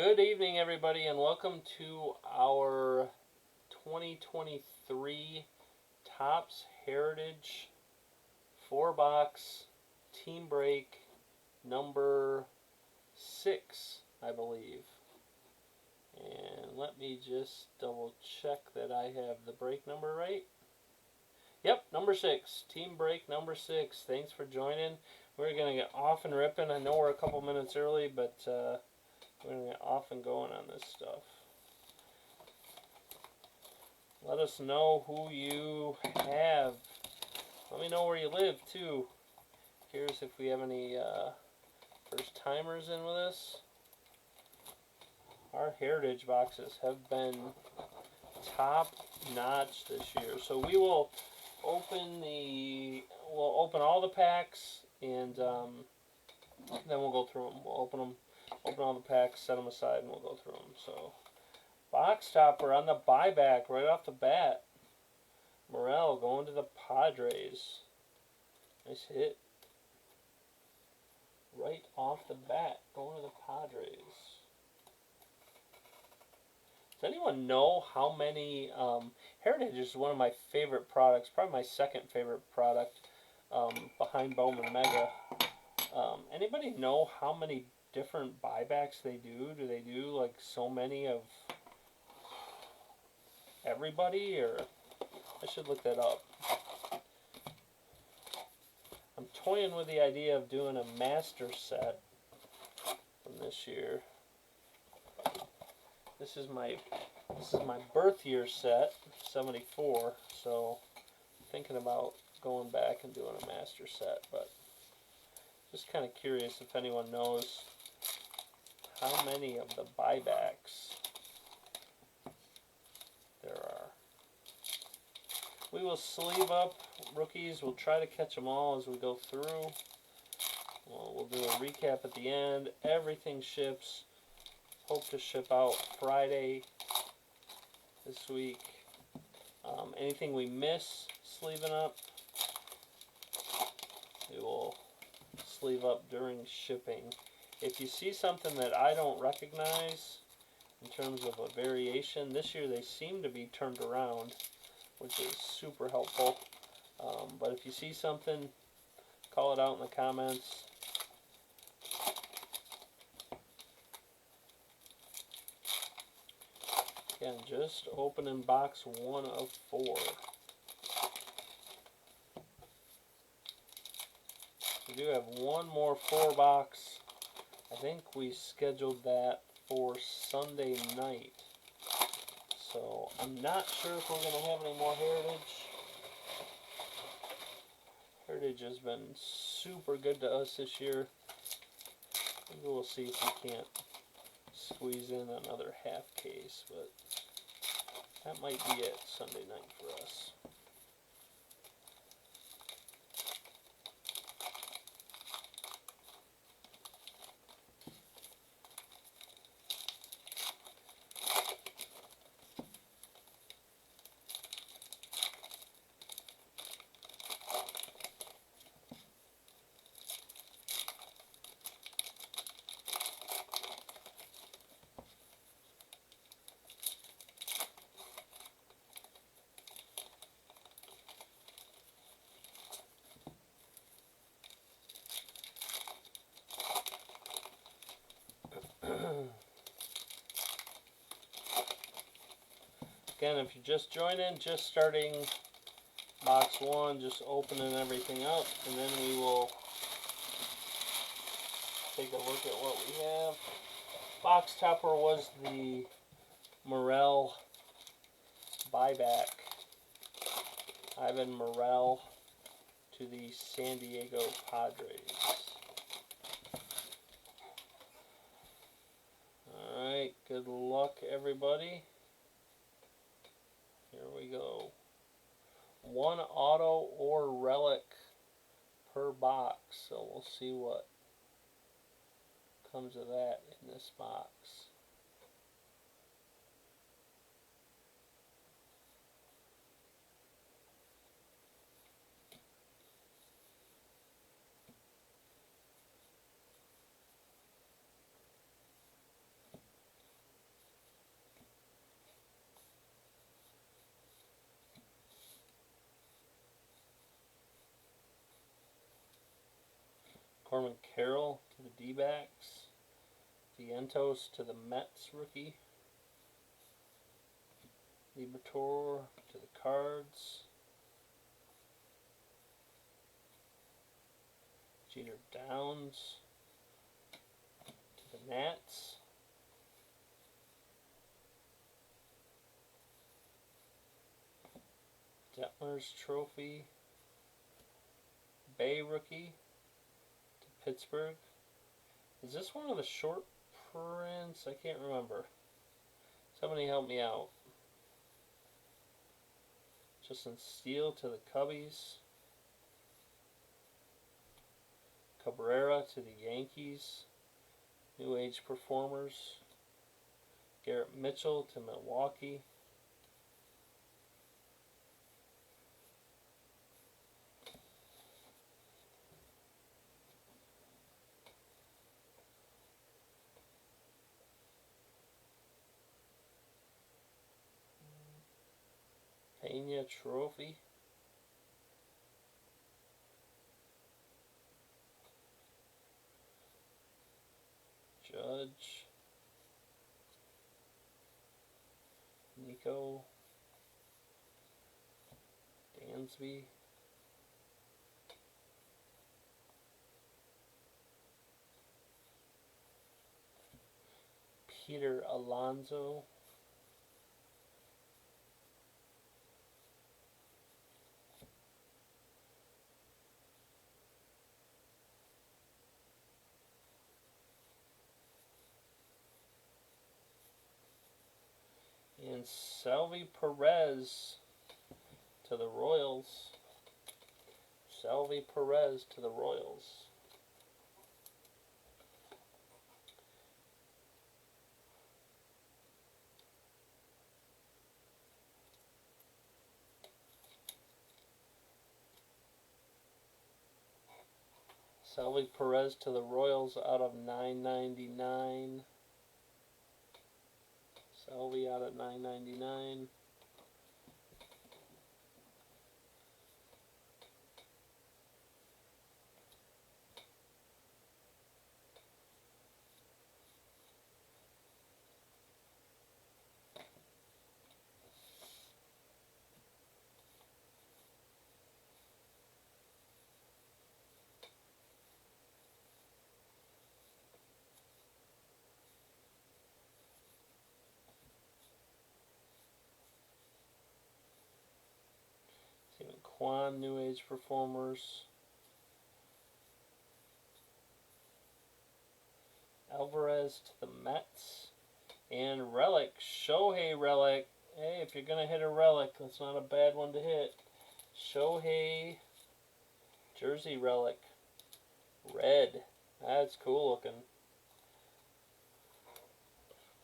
Good evening, everybody, and welcome to our 2023 Topps Heritage 4-box Team Break number 6, I believe. And let me just double check that I have the break number right. Yep, number 6. Team Break number 6. Thanks for joining. We're going to get off and ripping. I know we're a couple minutes early, but we're going to get off and going on this stuff. Let us know who you have. Let me know where you live, too. Curious if we have any first-timers in with us. Our Heritage boxes have been top-notch this year. So we will we'll open all the packs, and then we'll go through them. We'll open all the packs, set them aside, and we'll go through them. So, box topper on the buyback right off the bat. Morel going to the Padres. Nice hit. Right off the bat, going to the Padres. Does anyone know how many... Heritage is one of my favorite products, probably my second favorite product behind Bowman Mega. Anybody know how many different buybacks they do? Do they do like so many of everybody, or I should look that up. I'm toying with the idea of doing a master set from this year. This is my birth year set, 74, so I'm thinking about going back and doing a master set, but just kind of curious if anyone knows how many of the buybacks there are. We will sleeve up rookies. We'll try to catch them all as we go through. We'll do a recap at the end. Everything ships. Hope to ship out Friday this week. Anything we miss sleeving up, we will sleeve up during shipping. If you see something that I don't recognize in terms of a variation, this year they seem to be turned around, which is super helpful. But if you see something, call it out in the comments. Again, just opening box 1 of 4. We do have one more 4-box. I think we scheduled that for Sunday night. So I'm not sure if we're going to have any more Heritage. Heritage has been super good to us this year. Maybe we'll see if we can't squeeze in another half case, but that might be it Sunday night for us. Again, if you're just joining, just starting box 1, just opening everything up, and then we will take a look at what we have. Box topper was the Morel buyback. Ivan Morel to the San Diego Padres. Alright, good luck everybody. Here we go. 1 auto or relic per box, so we'll see what comes of that in this box. Corbin Carroll to the D-backs. Vientos to the Mets rookie. Liberatore to the Cards. Jeter Downs to the Nats. Detmers Trophy. Bay rookie to Pittsburgh. Is this one of the short prints? I can't remember. Somebody help me out. Justin Steele to the Cubbies. Cabrera to the Yankees. New Age Performers. Garrett Mitchell to Milwaukee. Pena Trophy. Judge. Nico. Dansby. Peter Alonso. And Salvi Perez to the Royals. Salvi Perez to the Royals. Salvi Perez to the Royals out of 999. Salvi out of 999. Stephen Kwan, New Age Performers. Alvarez to the Mets. And Relic, Shohei Relic. Hey, if you're going to hit a Relic, that's not a bad one to hit. Shohei Jersey Relic. Red. That's cool looking.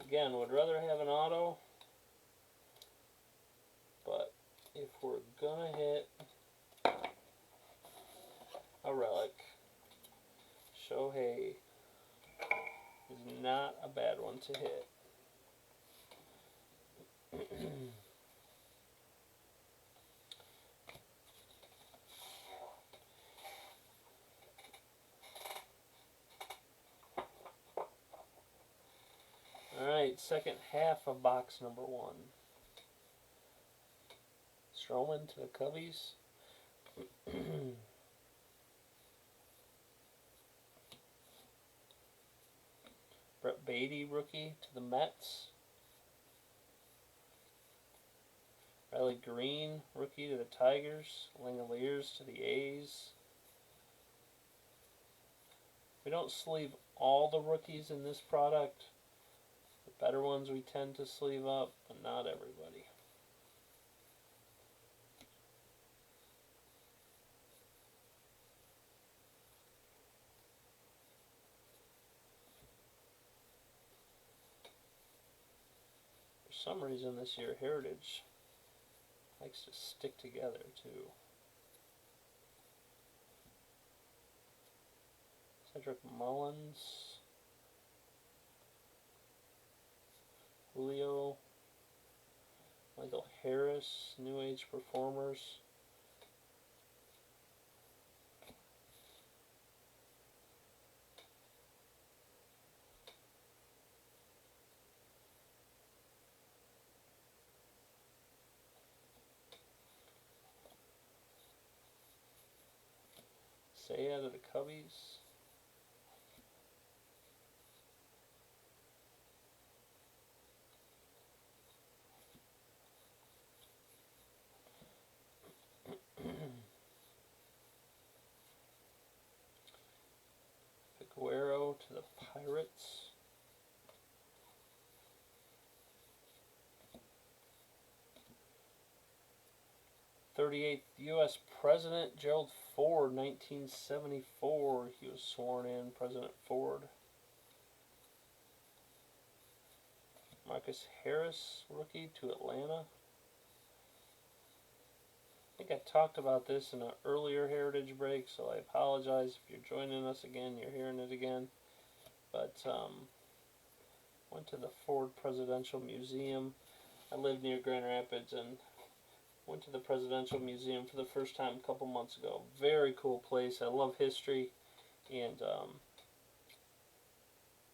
Again, would rather have an auto. But if we're going to hit a Relic, Shohei is not a bad one to hit. Alright, second half of box number 1. Stroman to the Cubbies. Brett Beatty, rookie, to the Mets. Riley Green, rookie, to the Tigers. Langoliers to the A's. We don't sleeve all the rookies in this product. The better ones we tend to sleeve up, but not everybody. For some reason this year, Heritage likes to stick together too. Cedric Mullins. Julio. Michael Harris, New Age Performers. Seiya to the Cubbies. Figueroa to the Pirates. '38th U.S. President Gerald Ford, 1974. He was sworn in, President Ford. Marcus Harris, rookie to Atlanta. I think I talked about this in an earlier Heritage break, so I apologize if you're joining us again, you're hearing it again. But went to the Ford Presidential Museum. I live near Grand Rapids and went to the Presidential Museum for the first time a couple months ago. Very cool place. I love history and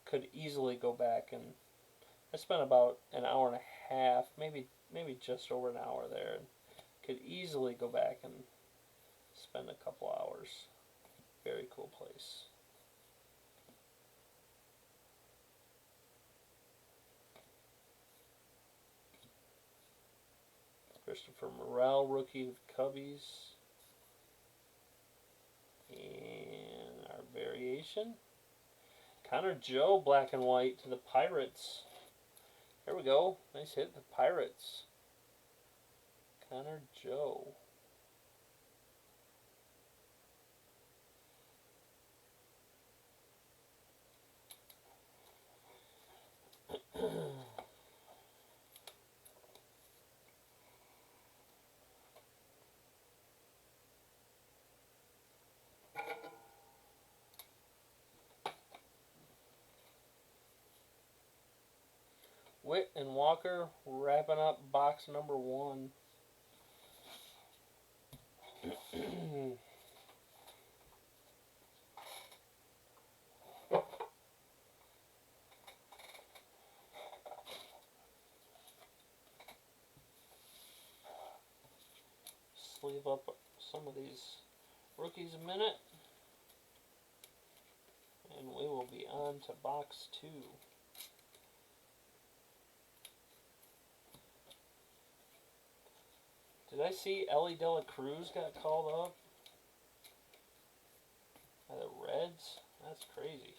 could easily go back, and I spent about an hour and a half, maybe just over an hour there, and could easily go back and spend a couple hours. Very cool place. Christopher Morel, rookie of the Cubbies. And our variation. Connor Joe, black and white to the Pirates. There we go. Nice hit, the Pirates. Connor Joe. Witt and Walker wrapping up box number 1. Sleeve up some of these rookies a minute, and we will be on to box 2. Did I see Ellie De La Cruz got called up by the Reds? That's crazy.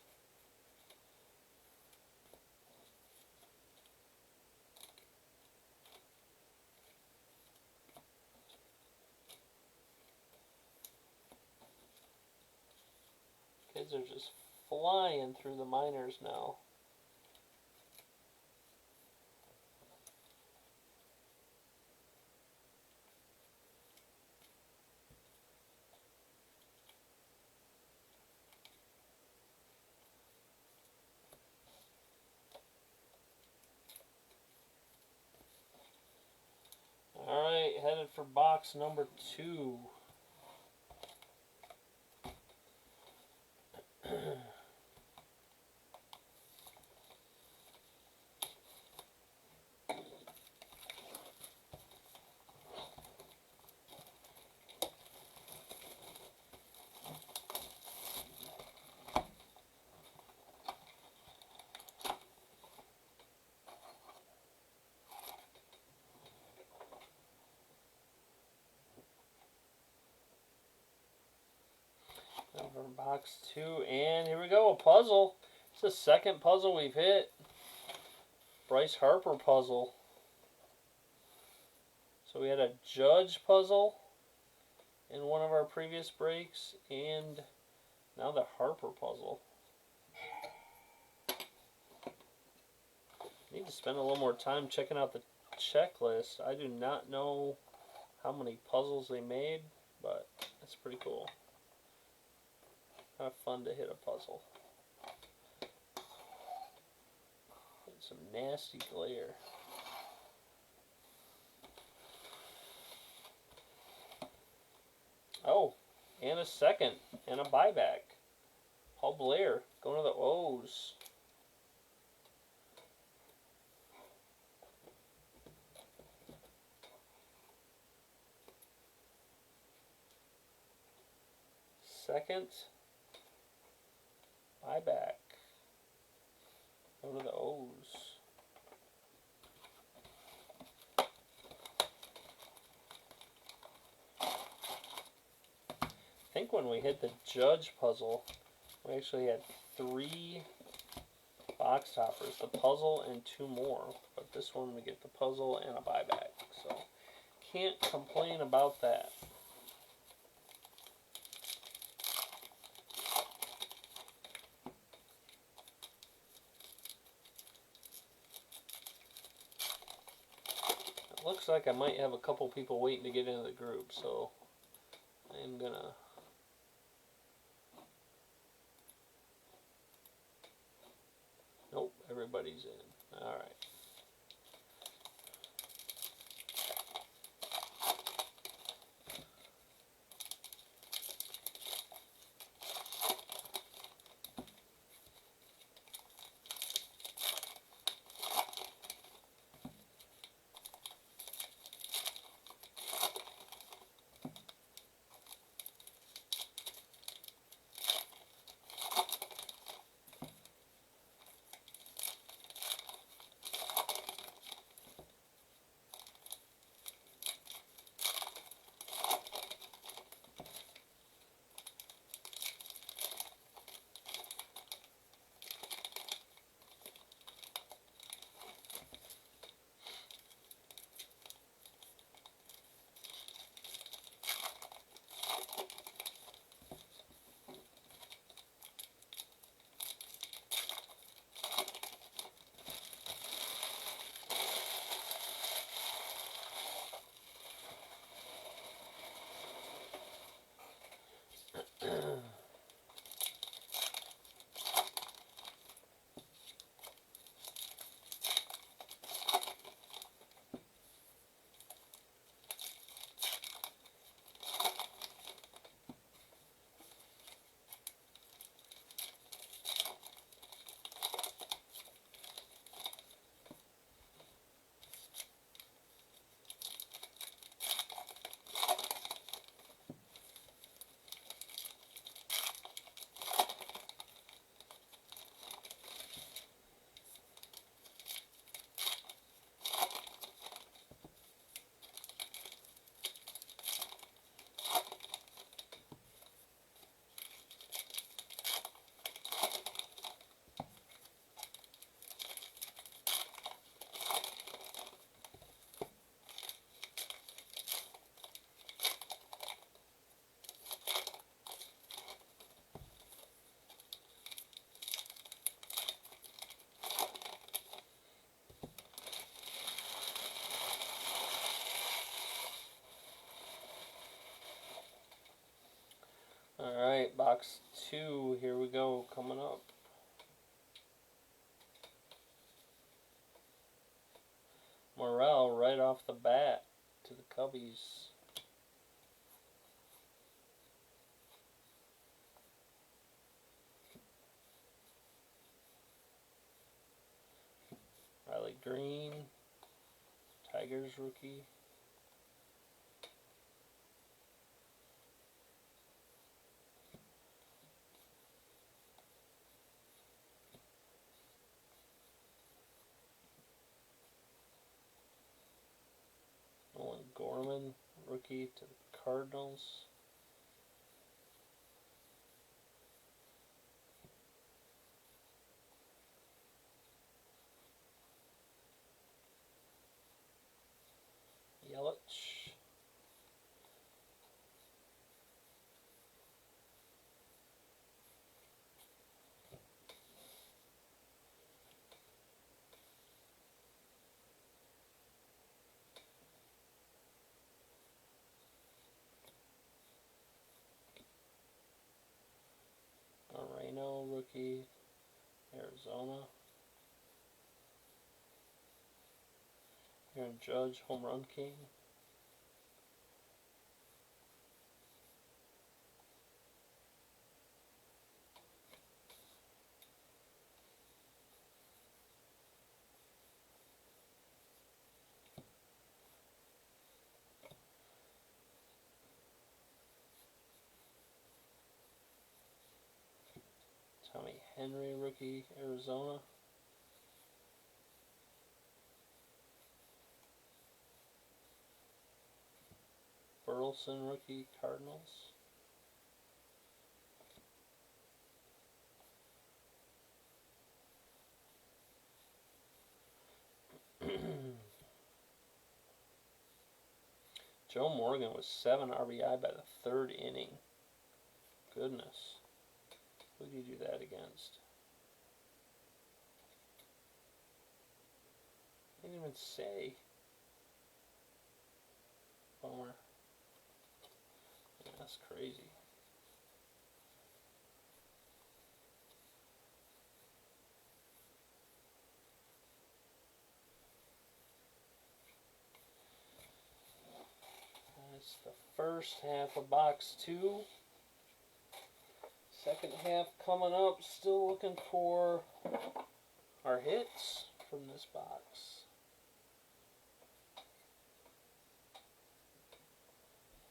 Kids are just flying through the minors now. Alright, headed for box number 2. Over box 2, and here we go, a puzzle. It's the second puzzle we've hit. Bryce Harper puzzle. So we had a Judge puzzle in one of our previous breaks, and now the Harper puzzle. Need to spend a little more time checking out the checklist. I do not know how many puzzles they made, but it's pretty cool. Kind of fun to hit a puzzle. And some nasty glare. Oh, and a second, and a buyback. Paul Blair going to the O's. second. Buyback. Go to the O's. I think when we hit the Judge puzzle, we actually had 3 box toppers. The puzzle and 2 more. But this one we get the puzzle and a buyback. So can't complain about that. It looks like I might have a couple people waiting to get into the group, so I'm gonna nope, everybody's in. Alright. Alright, box 2, here we go, coming up. Morel right off the bat to the Cubbies. Riley Green, Tigers rookie. Nolan Gorman, rookie to the Cardinals. Yelich. Moreno, rookie, Arizona. Aaron Judge, home run king. Henry, rookie, Arizona. Burleson, rookie, Cardinals. Joe Morgan was 7 RBI by the 3rd inning. Goodness. Who did you do that against? Didn't even say. Bummer. Yeah, that's crazy. That's the first half of box 2. Second half coming up. Still looking for our hits from this box.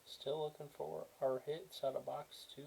Still looking for our hits out of box 2.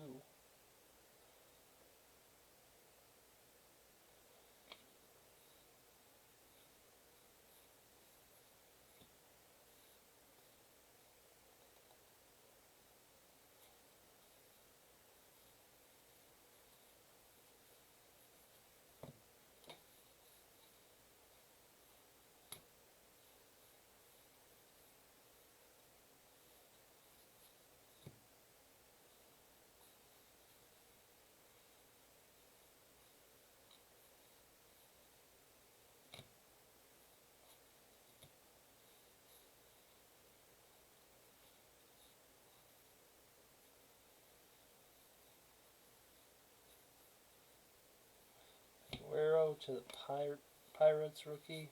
Guerrero to the Pirates rookie.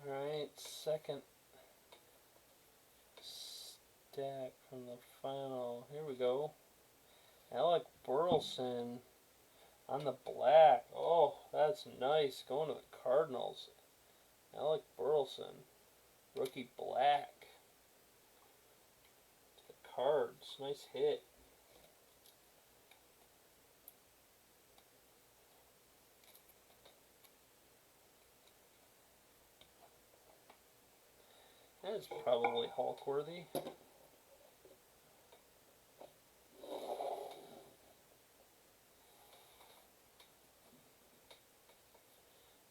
Alright, second stack from the final. Here we go. Alec Burleson on the black. Oh, that's nice. Going to the Cardinals. Alec Burleson. Rookie black. To the Cards. Nice hit. That is probably Hulk worthy.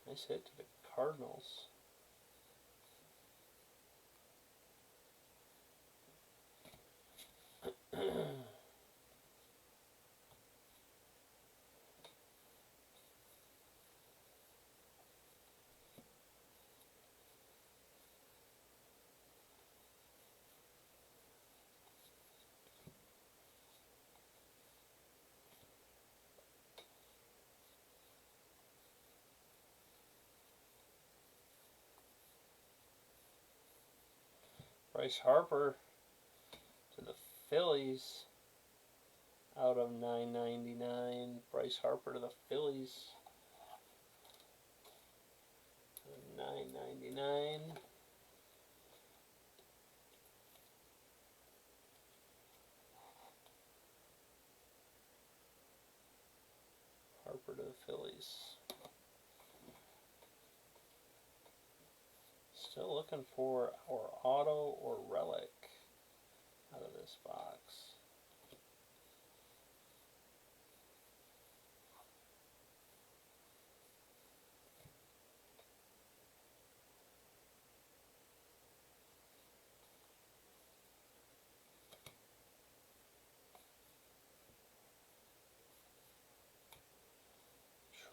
Nice hit to the Cardinals. Bryce Harper to the Phillies out of 999. Bryce Harper to the Phillies. 999. Harper to the Phillies. Still looking for our auto or relic out of this box.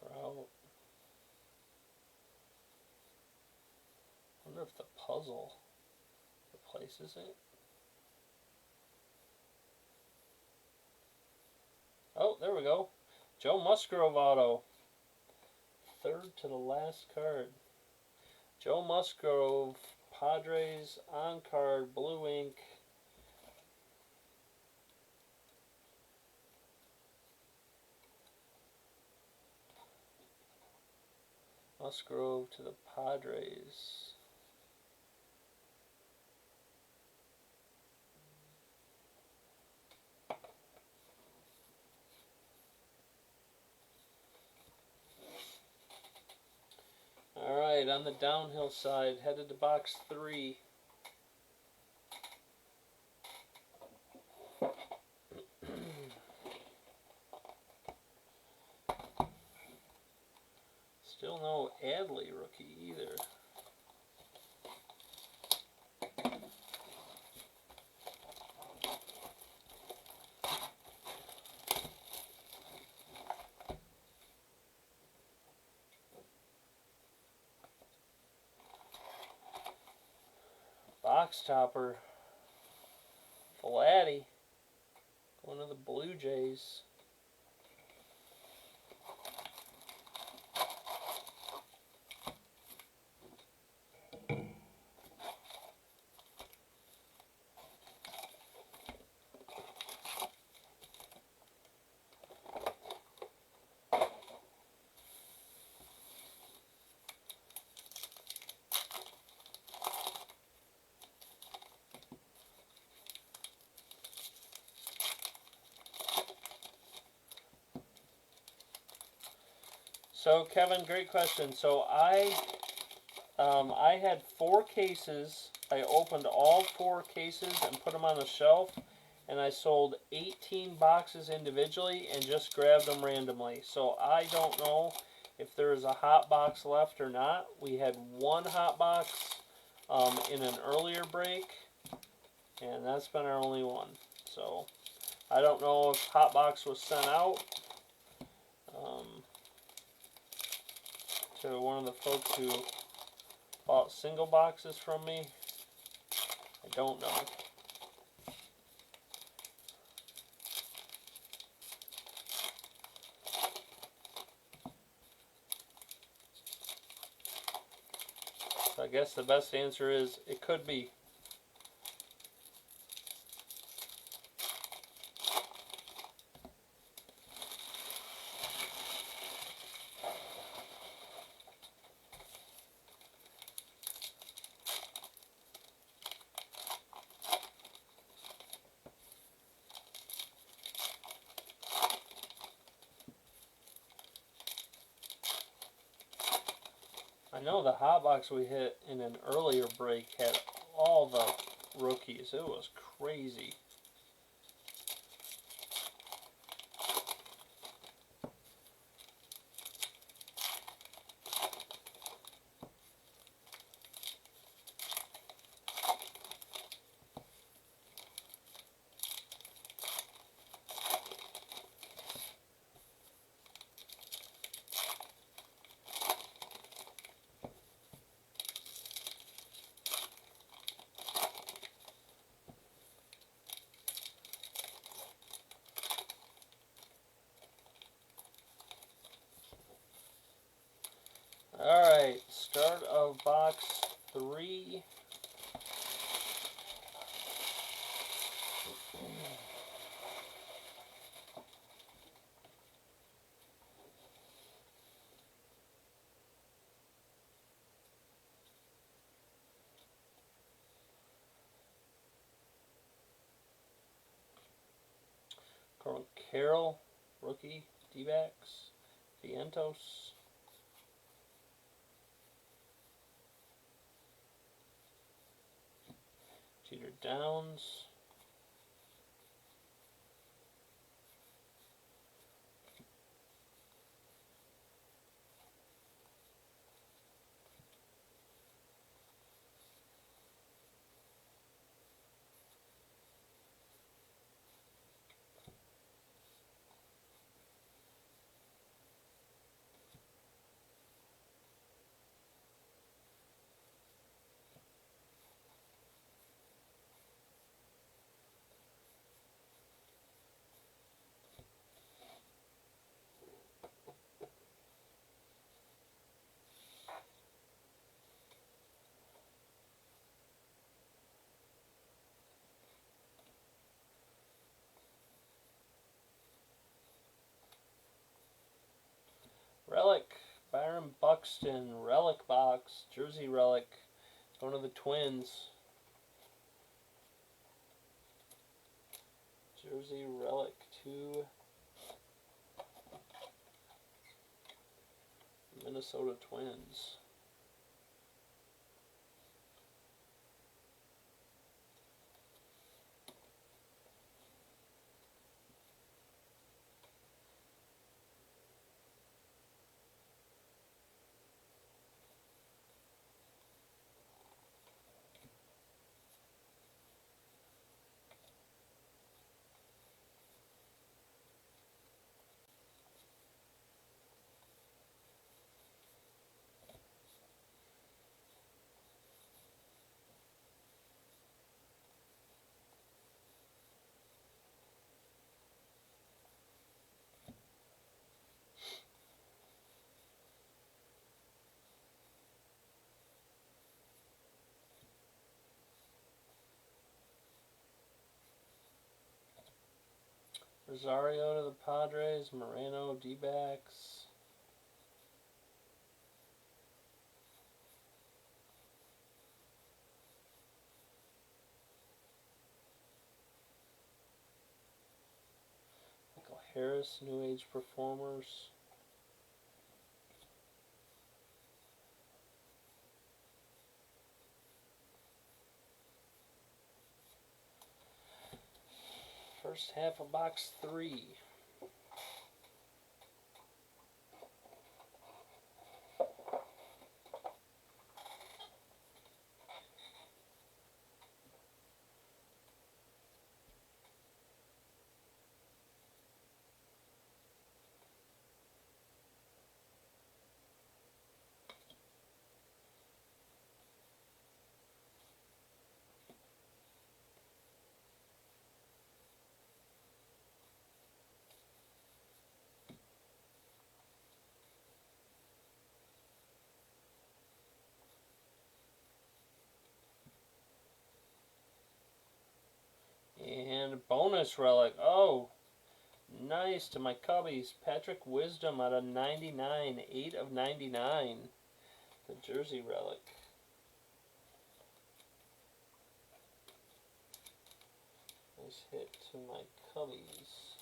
Trout. Wonder if the puzzle replaces it. Oh, there we go. Joe Musgrove auto. Third to the last card. Joe Musgrove, Padres on card, blue ink. Musgrove to the Padres. Alright, on the downhill side, headed to box 3. Still no Adley rookie either. Box topper. Vladdy. Going to the Blue Jays. So Kevin, great question. So I had 4 cases. I opened all 4 cases and put them on a shelf, and I sold 18 boxes individually and just grabbed them randomly. So I don't know if there is a hot box left or not. We had 1 hot box in an earlier break, and that's been our only one. So I don't know if hot box was sent out to one of the folks who bought single boxes from me. I don't know. So I guess the best answer is it could be. I know the hot box we hit in an earlier break had all the rookies. It was crazy. Alright, start of box 3. Carroll, rookie, D-backs, Vientos. Jeter Downs. Byron Buxton, relic box, jersey relic, one of the Twins. Jersey relic to Minnesota Twins. Rosario to the Padres, Moreno, D-backs. Michael Harris, New Age Performers. First half of box 3. And bonus relic. Oh, nice to my Cubbies. Patrick Wisdom out of 99. 8 of 99. The jersey relic. Nice hit to my Cubbies.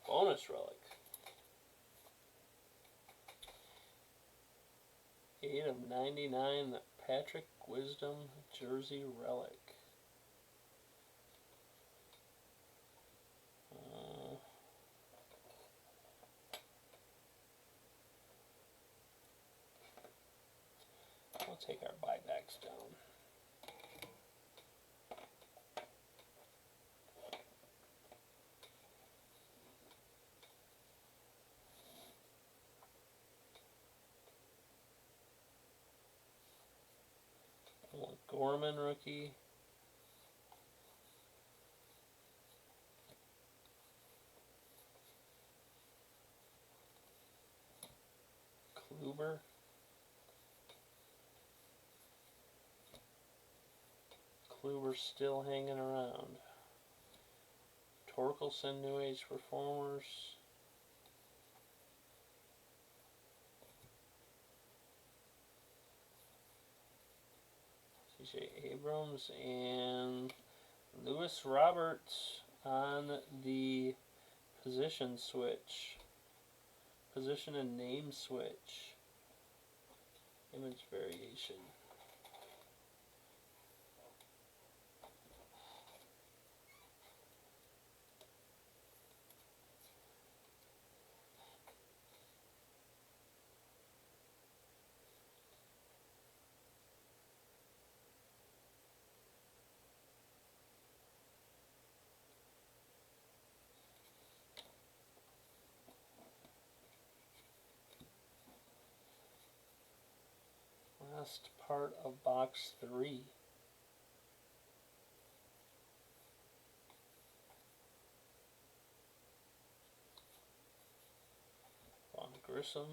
Bonus relic. 8 of 99. The Patrick Wisdom jersey relic. We'll take our buybacks down. Gorman rookie. Kluber. Kluber still hanging around. Torkelson, New Age Performers. C.J. Abrams and Lewis Roberts on the position switch. Position and name switch. Image variation. Last part of box 3. Von Grissom.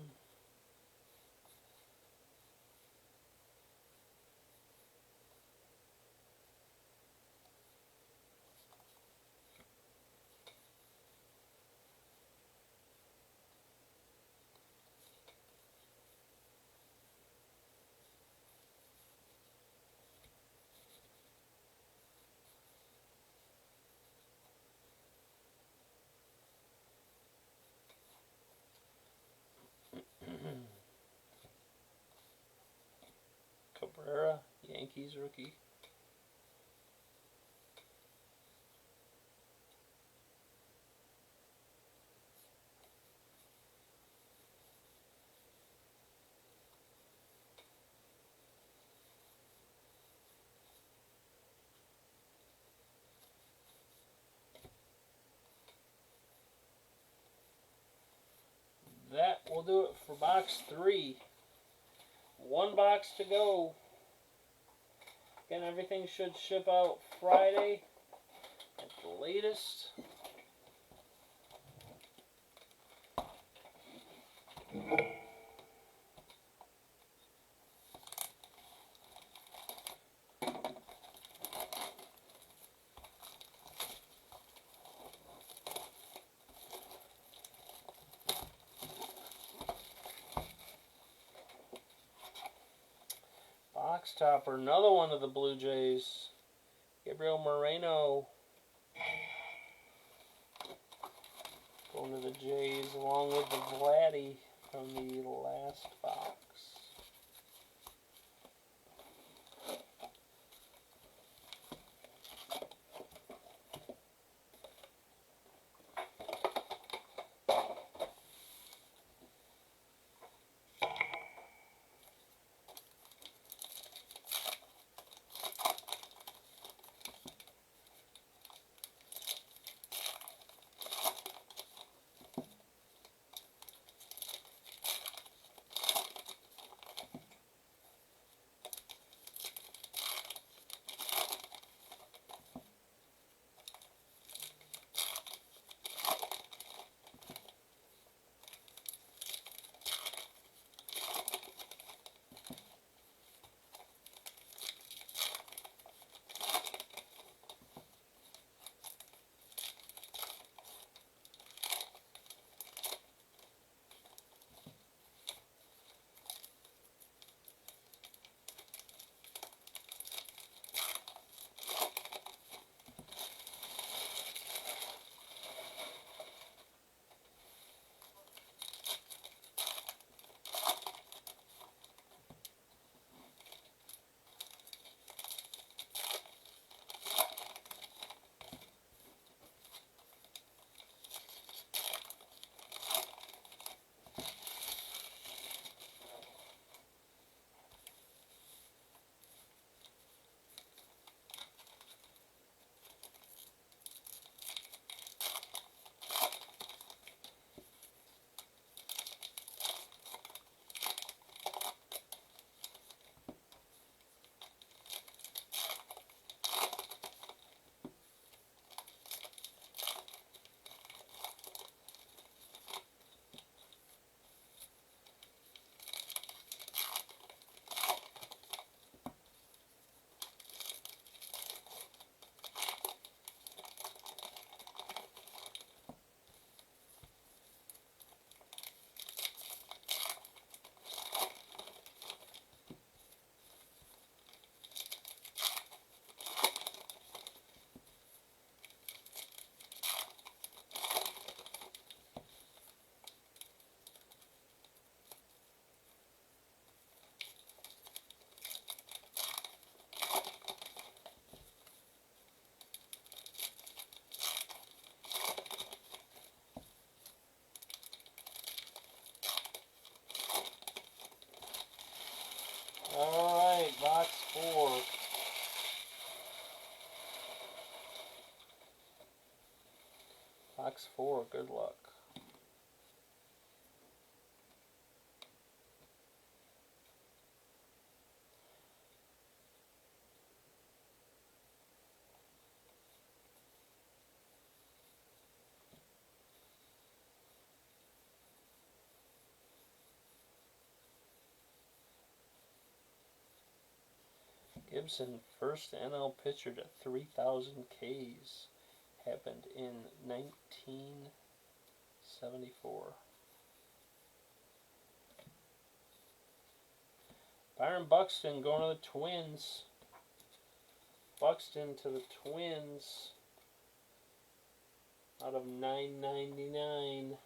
Cabrera, Yankees rookie. That will do it for box 3. 1 box to go. Again, everything should ship out Friday at the latest. Box topper, another one of the Blue Jays. Gabriel Moreno. Going to the Jays along with the Vladdy from the last box. Alright, box 4. Box 4, good luck. Gibson, first NL pitcher to 3,000 Ks, happened in 1974. Byron Buxton going to the Twins. Buxton to the Twins out of 999.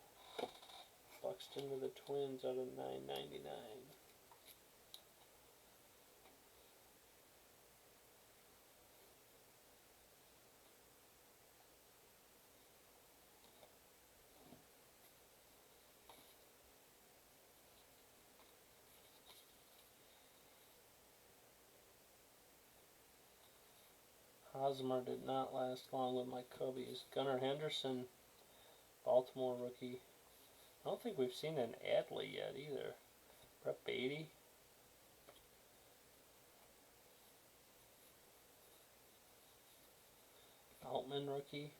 Buxton to the Twins out of 999. Hosmer did not last long with my Cubbies. Gunnar Henderson, Baltimore rookie. I don't think we've seen an Adley yet either. Brett Beatty. Altman rookie.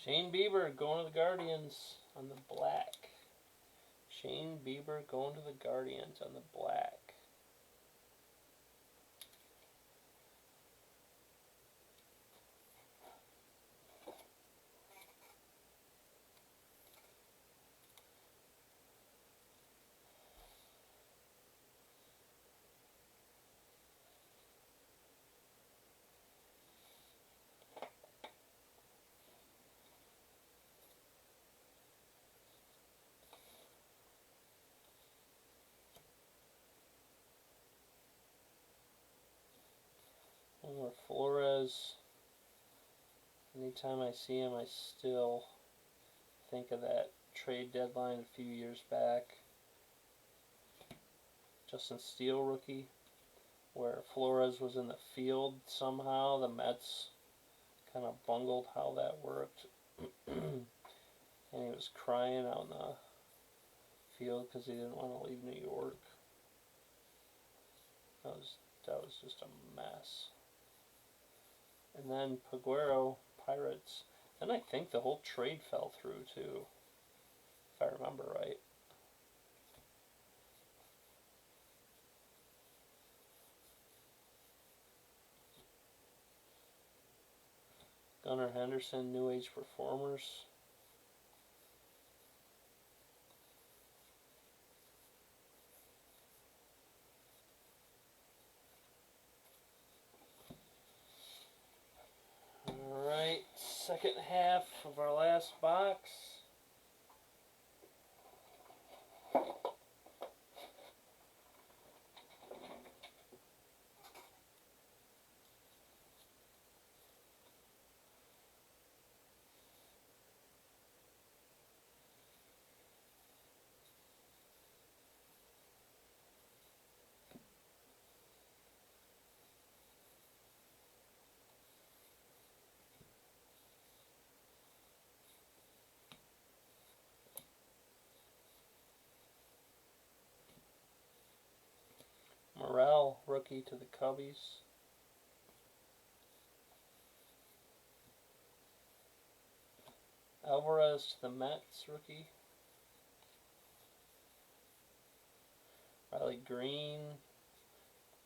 Shane Bieber going to the Guardians on the black. Shane Bieber going to the Guardians on the black. Or Flores. Anytime I see him, I still think of that trade deadline a few years back. Justin Steele rookie, where Flores was in the field somehow. The Mets kind of bungled how that worked. And he was crying out in the field because he didn't want to leave New York. That was just a mess. And then Peguero, Pirates. Then I think the whole trade fell through too, if I remember right. Gunnar Henderson, New Age Performers. Alright, second half of our last box. Morel, rookie to the Cubbies. Alvarez to the Mets, rookie. Riley Green,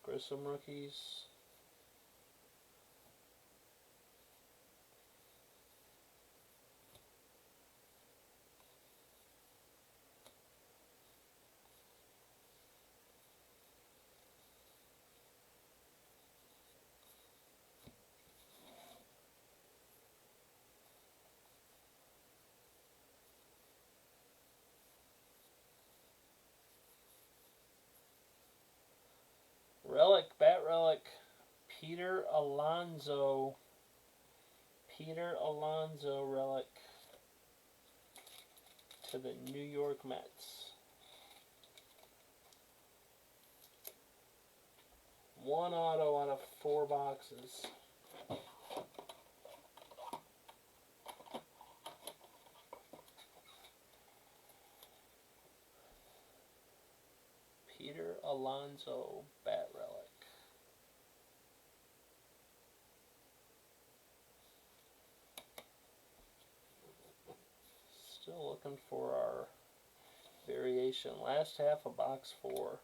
Grissom rookies. Relic, bat relic, Peter Alonso. Peter Alonso relic to the New York Mets. One auto out of 4 boxes. Peter Alonso bat relic. Still looking for our variation. Last half of box 4.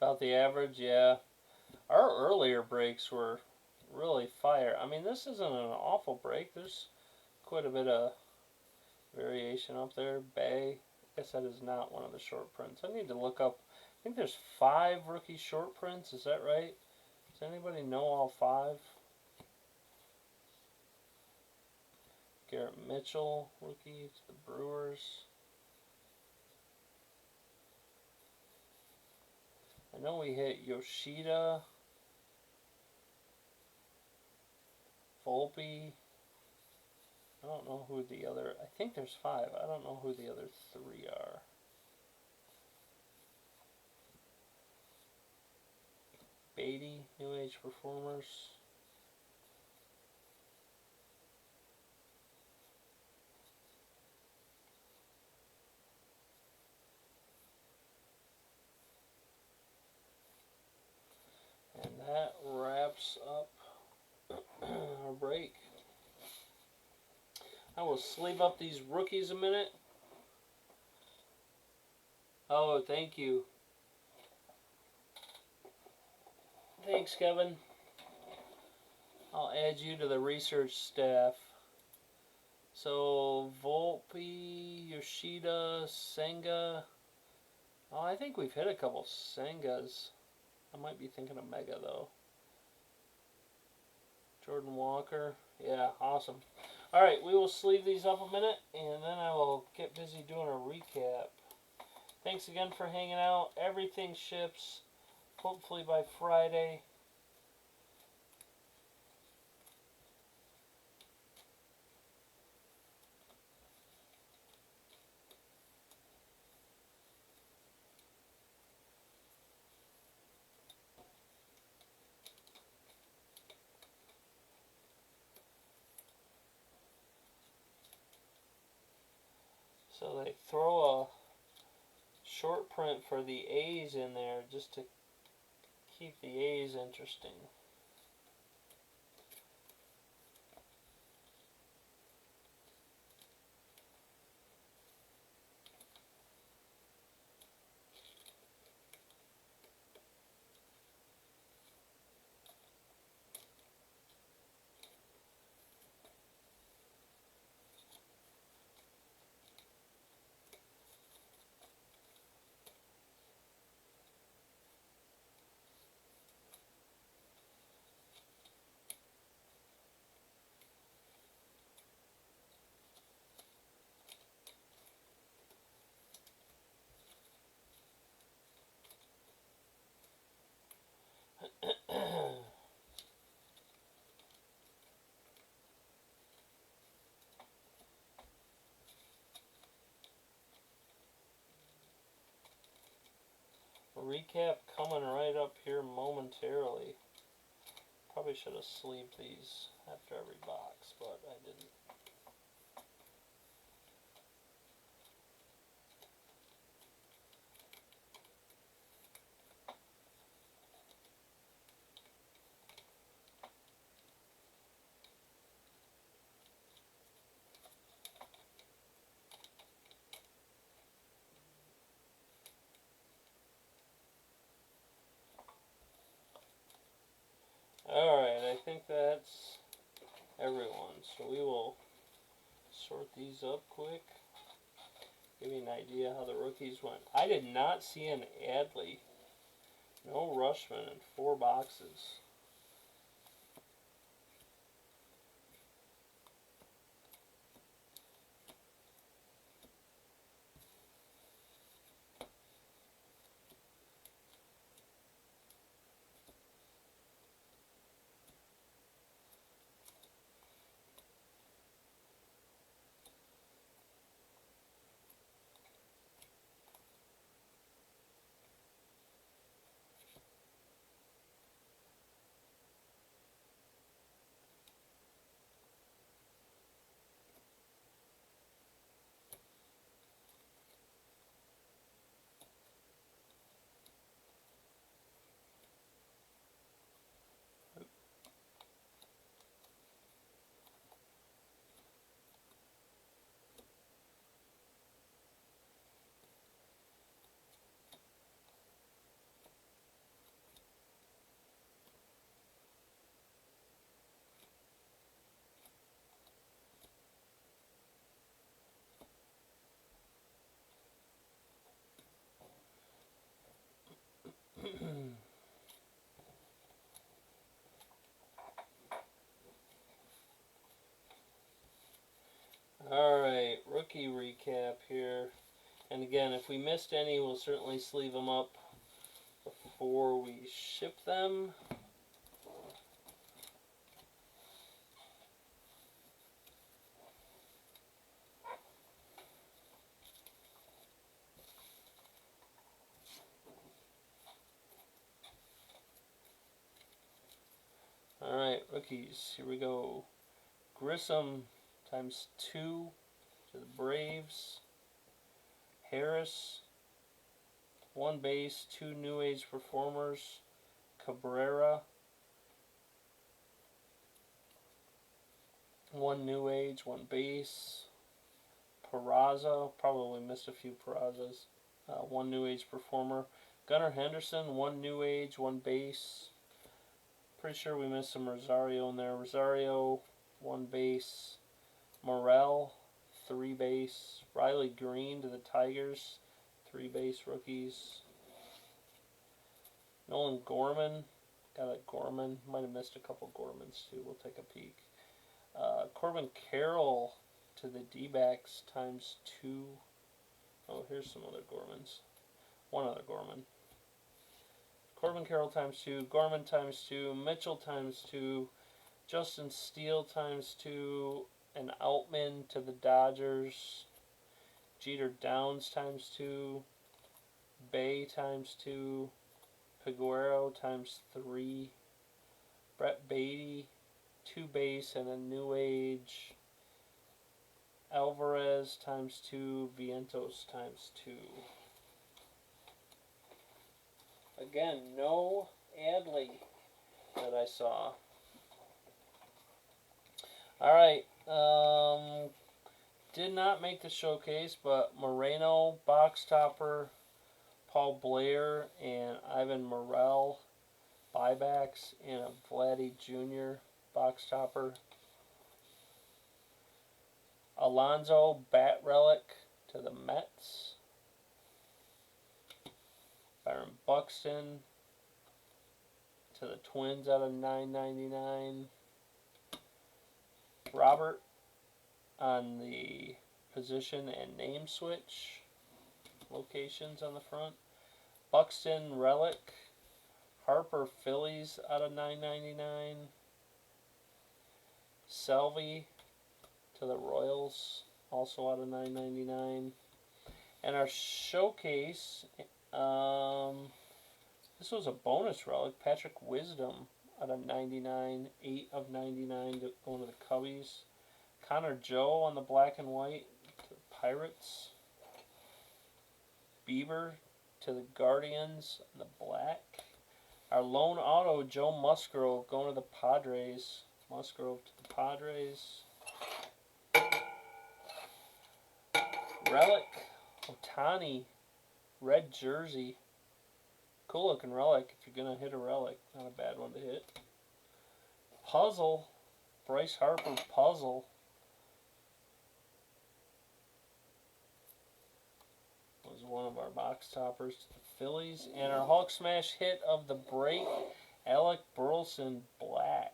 About the average, yeah. Our earlier breaks were really fire. I mean, this isn't an awful break. There's quite a bit of variation up there. Bay. I guess that is not one of the short prints. I need to look up. I think there's 5 rookie short prints. Is that right? Does anybody know all 5? Garrett Mitchell, rookie to the Brewers. I know we hit Yoshida, Volpe. I don't know who the other. I think there's 5. I don't know who the other 3 are. Beatty, New Age Performers. And that wraps up our break. I will sleeve up these rookies a minute. Oh, thank you. Thanks, Kevin. I'll add you to the research staff. So, Volpe, Yoshida, Senga. Oh, I think we've hit a couple Sengas. I might be thinking of Mega, though. Jordan Walker. Yeah, awesome. Alright, we will sleeve these up a minute, and then I will get busy doing a recap. Thanks again for hanging out. Everything ships, hopefully by Friday. So they throw a short print for the A's in there just to keep the A's interesting. Recap coming right up here momentarily. Probably should have sleeved these after every box, but I didn't. Alright, I think that's everyone. So we will sort these up quick. Give you an idea how the rookies went. I did not see an Adley. No Rushman in 4 boxes. rookie recap here. And again, if we missed any, we'll certainly sleeve them up before we ship them. Alright, rookies. Here we go. Grissom ×2 to the Braves. Harris, 1 base, 2 New Age performers. Cabrera, 1 New Age, 1 base. Peraza, probably missed a few Perazas. 1 New Age performer. Gunnar Henderson, 1 New Age, 1 base. Pretty sure we missed some Rosario in there. Rosario, 1 base. Morel, 3 base. Riley Green to the Tigers, 3 base rookies. Nolan Gorman, got a Gorman. Might have missed a couple Gormans too. We'll take a peek. Corbin Carroll to the D-backs ×2. Oh, here's some other Gormans. One other Gorman. Corbin Carroll ×2, Gorman ×2, Mitchell ×2, Justin Steele ×2, and Outman to the Dodgers. Jeter Downs ×2, Bay ×2, Peguero ×3, Brett Beatty, 2 base and a New Age. Alvarez ×2, Vientos ×2. Again, no Adley that I saw. Alright, did not make the showcase, but Moreno, box topper, Paul Blair, and Ivan Morel, buybacks, and a Vladdy Jr. box topper. Alonso, bat relic to the Mets. Byron Buxton to the Twins out of 9.99. Robert on the position and name switch locations on the front. Buxton relic. Harper Phillies out of 9.99. Selvey to the Royals also out of 9.99. And our showcase, this was a bonus relic. Patrick Wisdom out of 99, 8 of 99 going to the Cubbies. Connor Joe on the black and white to the Pirates. Bieber to the Guardians on the black. Our lone auto, Joe Musgrove, going to the Padres. Musgrove to the Padres. Relic, Otani, red jersey. Cool looking relic if you're going to hit a relic. Not a bad one to hit. Puzzle, Bryce Harper puzzle. Was one of our box toppers to the Phillies. And our Hulk Smash hit of the break, Alec Burleson black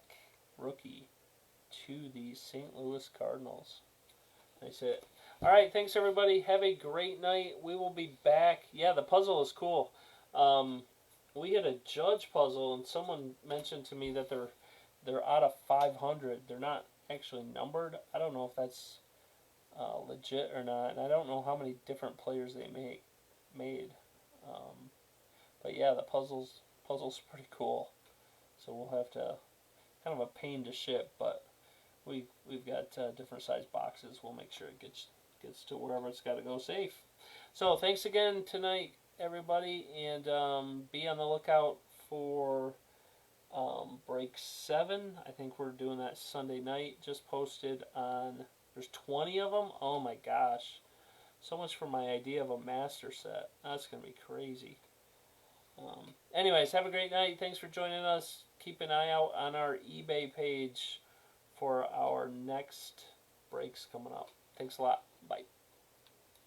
rookie to the St. Louis Cardinals. Nice hit. Alright, thanks everybody. Have a great night. We will be back. Yeah, the puzzle is cool. We had a Judge puzzle, and someone mentioned to me that they're out of 500. They're not actually numbered. I don't know if that's legit or not, and I don't know how many different players they made. But yeah, the puzzle's pretty cool. So we'll have to, kind of a pain to ship, but we've got different size boxes. We'll make sure it gets to wherever it's got to go safe. So thanks again tonight, everybody, and be on the lookout for break 7. I think we're doing that Sunday night. Just posted on. There's 20 of them. Oh my gosh! So much for my idea of a master set. That's gonna be crazy. Anyways, have a great night. Thanks for joining us. Keep an eye out on our eBay page for our next breaks coming up. Thanks a lot. Bye.